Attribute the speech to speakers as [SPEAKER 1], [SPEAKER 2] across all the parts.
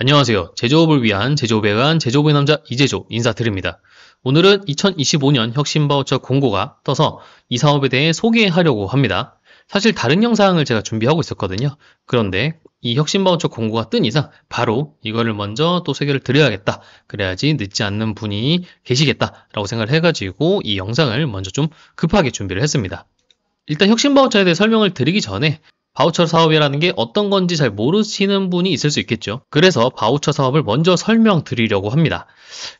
[SPEAKER 1] 안녕하세요. 제조업을 위한 제조업에 관한 제조업의 남자 이재조 인사드립니다. 오늘은 2025년 혁신바우처 공고가 떠서 이 사업에 대해 소개하려고 합니다. 사실 다른 영상을 제가 준비하고 있었거든요. 그런데 이 혁신바우처 공고가 뜬 이상 바로 이거를 먼저 또 소개를 드려야겠다. 그래야지 늦지 않는 분이 계시겠다라고 생각을 해가지고 이 영상을 먼저 좀 급하게 준비를 했습니다. 일단 혁신바우처에 대해 설명을 드리기 전에 바우처 사업이라는 게 어떤 건지 잘 모르시는 분이 있을 수 있겠죠. 그래서 바우처 사업을 먼저 설명드리려고 합니다.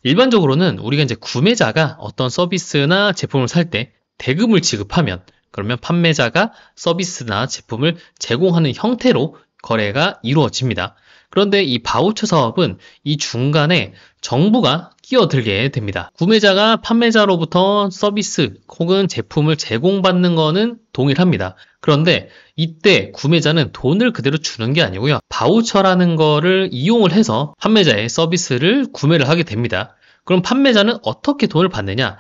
[SPEAKER 1] 일반적으로는 우리가 이제 구매자가 어떤 서비스나 제품을 살 때 대금을 지급하면 그러면 판매자가 서비스나 제품을 제공하는 형태로 거래가 이루어집니다. 그런데 이 바우처 사업은 이 중간에 정부가 끼어들게 됩니다. 구매자가 판매자로부터 서비스 혹은 제품을 제공받는 거는 동일합니다. 그런데 이때 구매자는 돈을 그대로 주는 게 아니고요. 바우처라는 거를 이용을 해서 판매자의 서비스를 구매를 하게 됩니다. 그럼 판매자는 어떻게 돈을 받느냐?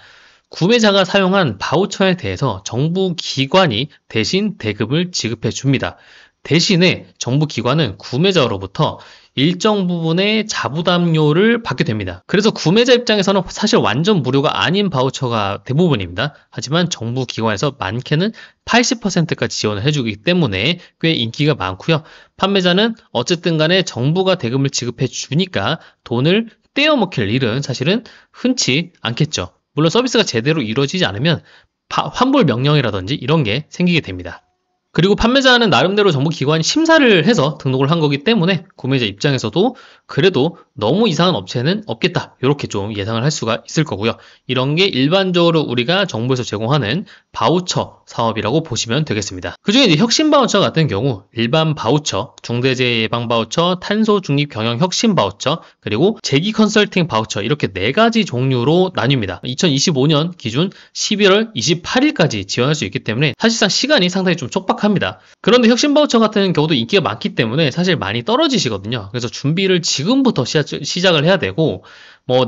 [SPEAKER 1] 구매자가 사용한 바우처에 대해서 정부 기관이 대신 대금을 지급해 줍니다. 대신에 정부 기관은 구매자로부터 일정 부분의 자부담료를 받게 됩니다. 그래서 구매자 입장에서는 사실 완전 무료가 아닌 바우처가 대부분입니다. 하지만 정부 기관에서 많게는 80%까지 지원을 해주기 때문에 꽤 인기가 많고요. 판매자는 어쨌든 간에 정부가 대금을 지급해 주니까 돈을 떼어먹힐 일은 사실은 흔치 않겠죠. 물론 서비스가 제대로 이루어지지 않으면 환불 명령이라든지 이런 게 생기게 됩니다. 그리고 판매자는 나름대로 정부 기관이 심사를 해서 등록을 한 거기 때문에 구매자 입장에서도 그래도 너무 이상한 업체는 없겠다. 이렇게 좀 예상을 할 수가 있을 거고요. 이런 게 일반적으로 우리가 정부에서 제공하는 바우처 사업이라고 보시면 되겠습니다. 그중에 이제 혁신 바우처 같은 경우 일반 바우처, 중대재해 예방 바우처, 탄소 중립 경영 혁신 바우처, 그리고 재기 컨설팅 바우처 이렇게 4가지 종류로 나뉩니다. 2025년 기준 11월 28일까지 지원할 수 있기 때문에 사실상 시간이 상당히 좀 촉박합니다. 그런데 혁신 바우처 같은 경우도 인기가 많기 때문에 사실 많이 떨어지시거든요. 그래서 준비를 지금부터 시작을 해야 되고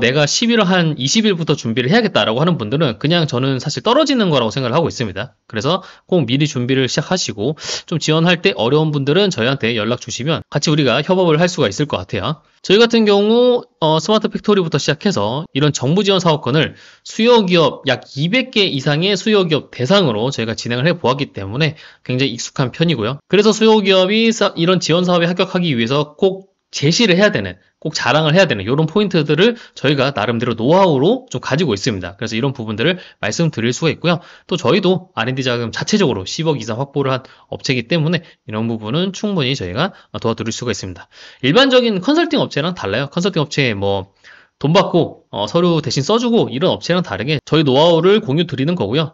[SPEAKER 1] 내가 11월 한 20일부터 준비를 해야겠다라고 하는 분들은 그냥 저는 사실 떨어지는 거라고 생각을 하고 있습니다. 그래서 꼭 미리 준비를 시작하시고 좀 지원할 때 어려운 분들은 저희한테 연락 주시면 같이 우리가 협업을 할 수가 있을 것 같아요. 저희 같은 경우 스마트 팩토리부터 시작해서 이런 정부 지원 사업권을 수요기업 약 200개 이상의 수요기업 대상으로 저희가 진행을 해보았기 때문에 굉장히 익숙한 편이고요. 그래서 수요기업이 이런 지원 사업에 합격하기 위해서 꼭 제시를 해야 되는, 꼭 자랑을 해야 되는 이런 포인트들을 저희가 나름대로 노하우로 좀 가지고 있습니다. 그래서 이런 부분들을 말씀드릴 수가 있고요. 또 저희도 R&D 자금 자체적으로 10억 이상 확보를 한 업체이기 때문에 이런 부분은 충분히 저희가 도와드릴 수가 있습니다. 일반적인 컨설팅 업체랑 달라요. 컨설팅 업체에 돈 받고 서류 대신 써주고 이런 업체랑 다르게 저희 노하우를 공유 드리는 거고요.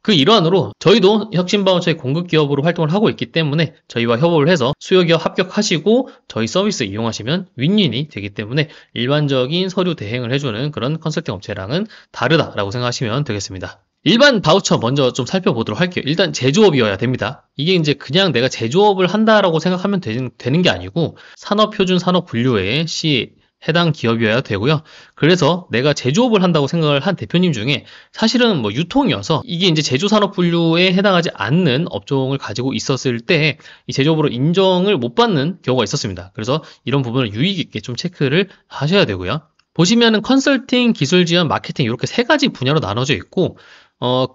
[SPEAKER 1] 그 일환으로 저희도 혁신바우처의 공급기업으로 활동을 하고 있기 때문에 저희와 협업을 해서 수요기업 합격하시고 저희 서비스 이용하시면 윈윈이 되기 때문에 일반적인 서류 대행을 해주는 그런 컨설팅 업체랑은 다르다라고 생각하시면 되겠습니다. 일반 바우처 먼저 좀 살펴보도록 할게요. 일단 제조업이어야 됩니다. 이게 이제 그냥 내가 제조업을 한다라고 생각하면 되는 게 아니고 산업표준 산업분류에 해당 기업이어야 되고요. 그래서 내가 제조업을 한다고 생각을 한 대표님 중에 사실은 유통이어서 이게 이제 제조산업 분류에 해당하지 않는 업종을 가지고 있었을 때 이 제조업으로 인정을 못 받는 경우가 있었습니다. 그래서 이런 부분을 유의 깊게 좀 체크를 하셔야 되고요. 보시면은 컨설팅, 기술 지원, 마케팅 이렇게 3가지 분야로 나눠져 있고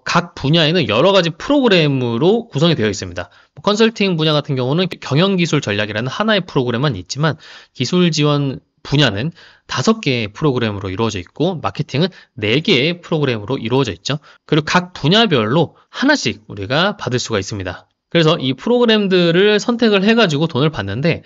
[SPEAKER 1] 각 분야에는 여러 가지 프로그램으로 구성이 되어 있습니다. 컨설팅 분야 같은 경우는 경영기술 전략이라는 하나의 프로그램만 있지만 기술 지원 분야는 5개의 프로그램으로 이루어져 있고 마케팅은 4개의 프로그램으로 이루어져 있죠. 그리고 각 분야별로 하나씩 우리가 받을 수가 있습니다. 그래서 이 프로그램들을 선택을 해가지고 돈을 받는데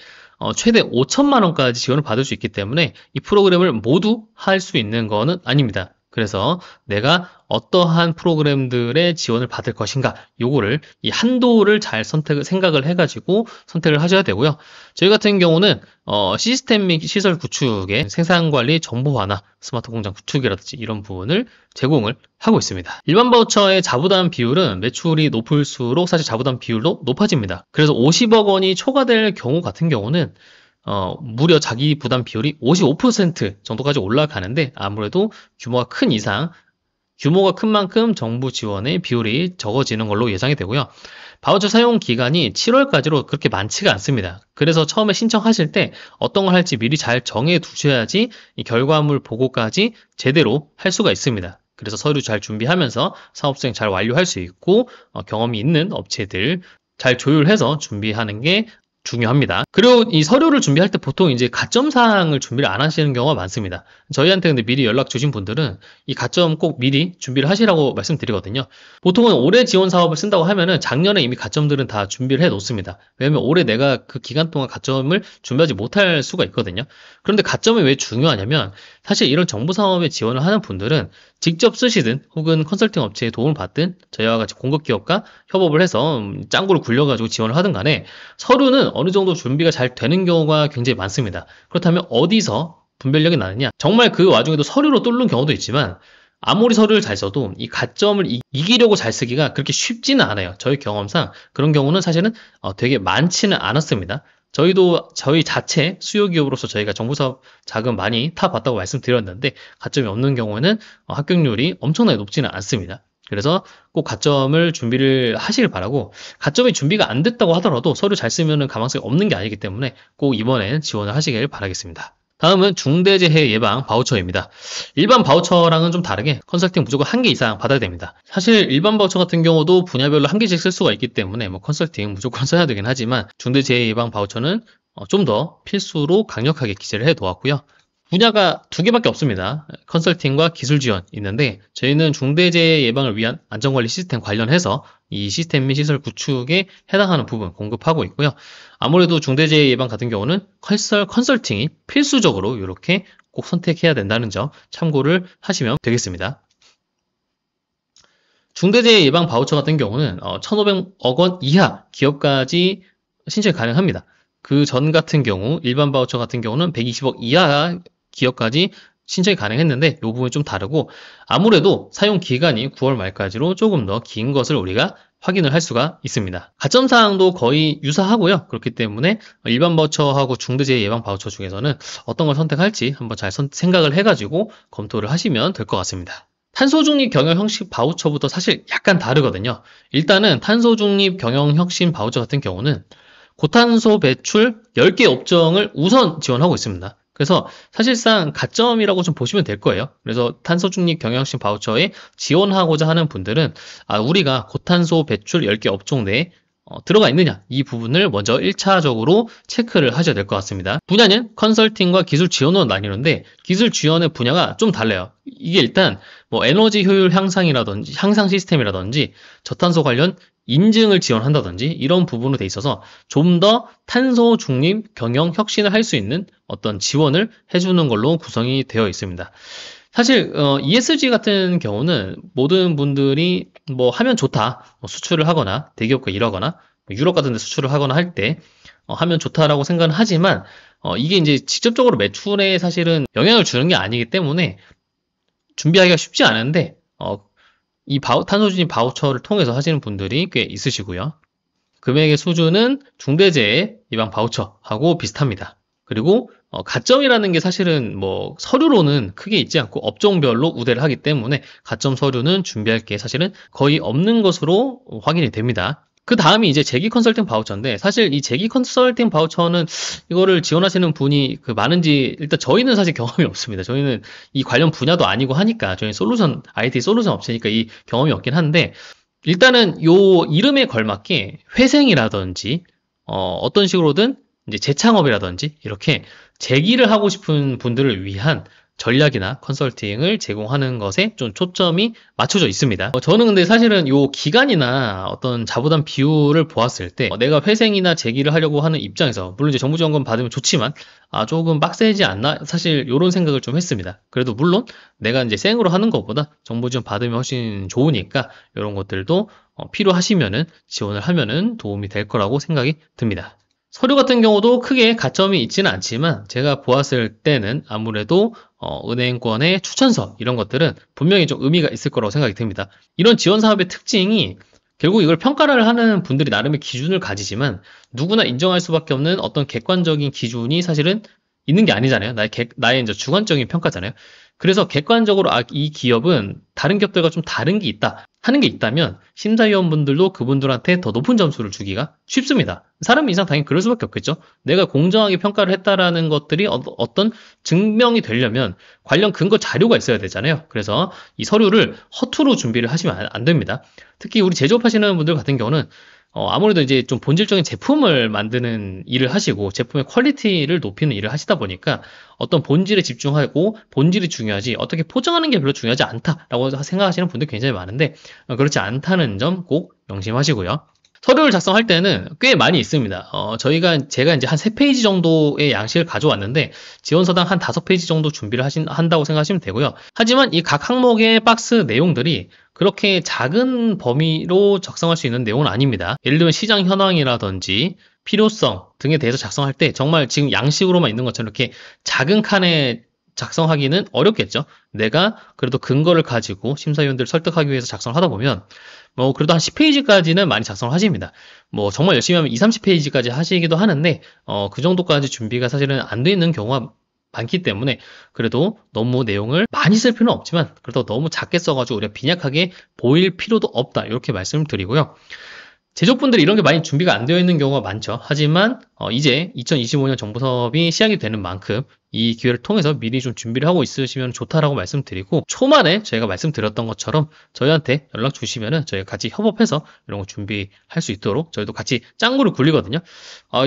[SPEAKER 1] 최대 5천만 원까지 지원을 받을 수 있기 때문에 이 프로그램을 모두 할 수 있는 거는 아닙니다. 그래서 내가 어떠한 프로그램들의 지원을 받을 것인가 요거를 이 한도를 잘 생각을 해가지고 선택을 하셔야 되고요. 저희 같은 경우는 시스템 및 시설 구축에 생산관리 정보화나 스마트 공장 구축이라든지 이런 부분을 제공을 하고 있습니다. 일반 바우처의 자부담 비율은 매출이 높을수록 사실 자부담 비율도 높아집니다. 그래서 50억 원이 초과될 경우 같은 경우는 무려 자기 부담 비율이 55% 정도까지 올라가는데 아무래도 규모가 큰 이상 규모가 큰 만큼 정부 지원의 비율이 적어지는 걸로 예상이 되고요. 바우처 사용 기간이 7월까지로 그렇게 많지가 않습니다. 그래서 처음에 신청하실 때 어떤 걸 할지 미리 잘 정해 두셔야지 이 결과물 보고까지 제대로 할 수가 있습니다. 그래서 서류 잘 준비하면서 사업 수행 잘 완료할 수 있고 경험이 있는 업체들 잘 조율해서 준비하는 게 중요합니다. 그리고 이 서류를 준비할 때 보통 이제 가점사항을 준비를 안 하시는 경우가 많습니다. 저희한테 근데 미리 연락 주신 분들은 이 가점 꼭 미리 준비를 하시라고 말씀드리거든요. 보통은 올해 지원 사업을 쓴다고 하면은 작년에 이미 가점들은 다 준비를 해 놓습니다. 왜냐면 올해 내가 그 기간 동안 가점을 준비하지 못할 수가 있거든요. 그런데 가점이 왜 중요하냐면 사실 이런 정부 사업에 지원을 하는 분들은 직접 쓰시든 혹은 컨설팅 업체의 도움을 받든 저희와 같이 공급 기업과 협업을 해서 짱구를 굴려가지고 지원을 하든 간에 서류는 어느 정도 준비가 잘 되는 경우가 굉장히 많습니다. 그렇다면 어디서 분별력이 나느냐? 정말 그 와중에도 서류로 뚫는 경우도 있지만 아무리 서류를 잘 써도 이 가점을 이기려고 잘 쓰기가 그렇게 쉽지는 않아요. 저희 경험상 그런 경우는 사실은 되게 많지는 않았습니다. 저희도 저희 자체 수요 기업으로서 저희가 정부 사업 자금 많이 타봤다고 말씀드렸는데 가점이 없는 경우에는 합격률이 엄청나게 높지는 않습니다. 그래서 꼭 가점을 준비를 하시길 바라고 가점이 준비가 안 됐다고 하더라도 서류 잘 쓰면은 가망성이 없는 게 아니기 때문에 꼭 이번엔 지원을 하시길 바라겠습니다. 다음은 중대재해 예방 바우처입니다. 일반 바우처랑은 좀 다르게 컨설팅 무조건 1개 이상 받아야 됩니다. 사실 일반 바우처 같은 경우도 분야별로 1개씩 쓸 수가 있기 때문에 뭐 컨설팅 무조건 써야 되긴 하지만 중대재해 예방 바우처는 좀 더 필수로 강력하게 기재를 해 놓았고요. 분야가 2개밖에 없습니다. 컨설팅과 기술 지원 있는데 저희는 중대재해 예방을 위한 안전관리 시스템 관련해서 이 시스템 및 시설 구축에 해당하는 부분 공급하고 있고요. 아무래도 중대재해 예방 같은 경우는 컨설팅이 필수적으로 이렇게 꼭 선택해야 된다는 점 참고를 하시면 되겠습니다. 중대재해 예방 바우처 같은 경우는 1,500억 원 이하 기업까지 신청 가능합니다. 그 전 같은 경우 일반 바우처 같은 경우는 120억 이하 기업까지 신청이 가능했는데 이 부분이 좀 다르고 아무래도 사용 기간이 9월 말까지로 조금 더 긴 것을 우리가 확인을 할 수가 있습니다. 가점 사항도 거의 유사하고요. 그렇기 때문에 일반 바우처하고 중대재해 예방 바우처 중에서는 어떤 걸 선택할지 한번 잘 생각을 해가지고 검토를 하시면 될 것 같습니다. 탄소중립 경영혁신 바우처부터 사실 약간 다르거든요. 일단은 탄소중립 경영혁신 바우처 같은 경우는 고탄소 배출 10개 업종을 우선 지원하고 있습니다. 그래서 사실상 가점이라고 좀 보시면 될 거예요. 그래서 탄소중립 경영혁신 바우처에 지원하고자 하는 분들은 우리가 고탄소 배출 10개 업종 내에 들어가 있느냐 이 부분을 먼저 1차적으로 체크를 하셔야 될 것 같습니다. 분야는 컨설팅과 기술 지원으로 나뉘는데 기술 지원의 분야가 좀 달라요. 이게 일단 뭐 에너지 효율 향상이라든지 향상 시스템이라든지 저탄소 관련 인증을 지원한다든지 이런 부분으로 돼 있어서 좀 더 탄소 중립 경영 혁신을 할 수 있는 어떤 지원을 해주는 걸로 구성이 되어 있습니다. 사실 ESG 같은 경우는 모든 분들이 뭐 하면 좋다 수출을 하거나 대기업과 일하거나 유럽 같은 데 수출을 하거나 할 때 하면 좋다라고 생각은 하지만 이게 이제 직접적으로 매출에 사실은 영향을 주는 게 아니기 때문에 준비하기가 쉽지 않은데 이 탄소중립 바우처를 통해서 하시는 분들이 꽤 있으시고요. 금액의 수준은 중대재해 예방 바우처하고 비슷합니다. 그리고 가점이라는 게 사실은 뭐 서류로는 크게 있지 않고 업종별로 우대를 하기 때문에 가점 서류는 준비할 게 사실은 거의 없는 것으로 확인이 됩니다. 그 다음이 이제 재기 컨설팅 바우처인데 사실 이 재기 컨설팅 바우처는 이거를 지원하시는 분이 많은지 일단 저희는 사실 경험이 없습니다. 저희는 이 관련 분야도 아니고 하니까 저희는 IT 솔루션 업체니까 이 경험이 없긴 한데 일단은 요 이름에 걸맞게 회생이라든지 어떤 식으로든 이제 재창업이라든지 이렇게 재기를 하고 싶은 분들을 위한 전략이나 컨설팅을 제공하는 것에 좀 초점이 맞춰져 있습니다. 저는 근데 사실은 요 기간이나 어떤 자부담 비율을 보았을 때 내가 회생이나 재기를 하려고 하는 입장에서 물론 이제 정부 지원금 받으면 좋지만 조금 빡세지 않나 사실 요런 생각을 좀 했습니다. 그래도 물론 내가 이제 생으로 하는 것보다 정부 지원 받으면 훨씬 좋으니까 이런 것들도 필요하시면은 지원을 하면은 도움이 될 거라고 생각이 듭니다. 서류 같은 경우도 크게 가점이 있지는 않지만 제가 보았을 때는 아무래도 은행권의 추천서 이런 것들은 분명히 좀 의미가 있을 거라고 생각이 듭니다. 이런 지원 사업의 특징이 결국 이걸 평가를 하는 분들이 나름의 기준을 가지지만 누구나 인정할 수밖에 없는 어떤 객관적인 기준이 사실은 있는 게 아니잖아요. 나의 이제 주관적인 평가잖아요. 그래서 객관적으로 이 기업은 다른 기업들과 좀 다른 게 있다 하는 게 있다면 심사위원분들도 그분들한테 더 높은 점수를 주기가 쉽습니다. 사람 이상 당연히 그럴 수밖에 없겠죠. 내가 공정하게 평가를 했다라는 것들이 어떤 증명이 되려면 관련 근거 자료가 있어야 되잖아요. 그래서 이 서류를 허투루 준비를 하시면 안 됩니다. 특히 우리 제조업하시는 분들 같은 경우는 아무래도 이제 좀 본질적인 제품을 만드는 일을 하시고 제품의 퀄리티를 높이는 일을 하시다 보니까 어떤 본질에 집중하고 본질이 중요하지 어떻게 포장하는 게 별로 중요하지 않다라고 생각하시는 분들 굉장히 많은데 그렇지 않다는 점 꼭 명심하시고요. 서류를 작성할 때는 꽤 많이 있습니다. 제가 이제 한 3페이지 정도의 양식을 가져왔는데, 지원서당 한 5페이지 정도 준비를 한다고 생각하시면 되고요. 하지만 이 각 항목의 박스 내용들이 그렇게 작은 범위로 작성할 수 있는 내용은 아닙니다. 예를 들면 시장 현황이라든지 필요성 등에 대해서 작성할 때 정말 지금 양식으로만 있는 것처럼 이렇게 작은 칸에 작성하기는 어렵겠죠. 내가 그래도 근거를 가지고 심사위원들을 설득하기 위해서 작성을 하다 보면 그래도 한 10페이지까지는 많이 작성을 하십니다. 정말 열심히 하면 20, 30페이지까지 하시기도 하는데 그 정도까지 준비가 사실은 안 돼 있는 경우가 많기 때문에 그래도 너무 내용을 많이 쓸 필요는 없지만 그래도 너무 작게 써가지고 우리가 빈약하게 보일 필요도 없다 이렇게 말씀을 드리고요. 제조업분들이 이런 게 많이 준비가 안 되어 있는 경우가 많죠. 하지만 이제 2025년 정부 사업이 시작이 되는 만큼 이 기회를 통해서 미리 좀 준비를 하고 있으시면 좋다라고 말씀드리고, 초반에 저희가 말씀드렸던 것처럼 저희한테 연락 주시면은 저희가 같이 협업해서 이런 거 준비할 수 있도록 저희도 같이 짱구를 굴리거든요.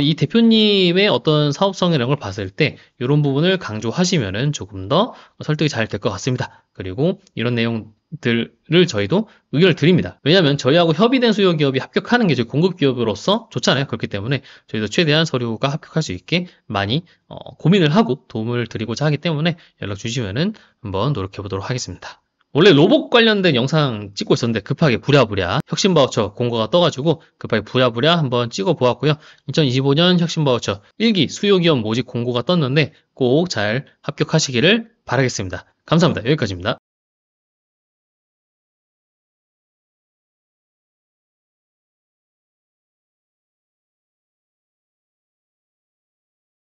[SPEAKER 1] 이 대표님의 어떤 사업성 이런 걸 봤을 때 이런 부분을 강조하시면은 조금 더 설득이 잘 될 것 같습니다. 그리고 이런 내용들을 저희도 의견을 드립니다. 왜냐하면 저희하고 협의된 수요 기업이 합격하는 게 저희 공급 기업으로서 좋잖아요. 그렇기 때문에 저희도 최대한 서류가 합격할 수 있게 많이 고민을 하고 도움을 드리고자 하기 때문에 연락 주시면은 한번 노력해 보도록 하겠습니다. 원래 로봇 관련된 영상 찍고 있었는데 급하게 부랴부랴 혁신바우처 공고가 떠가지고 급하게 부랴부랴 한번 찍어 보았고요. 2025년 혁신바우처 1기 수요기업 모집 공고가 떴는데 꼭 잘 합격하시기를 바라겠습니다. 감사합니다. 여기까지입니다.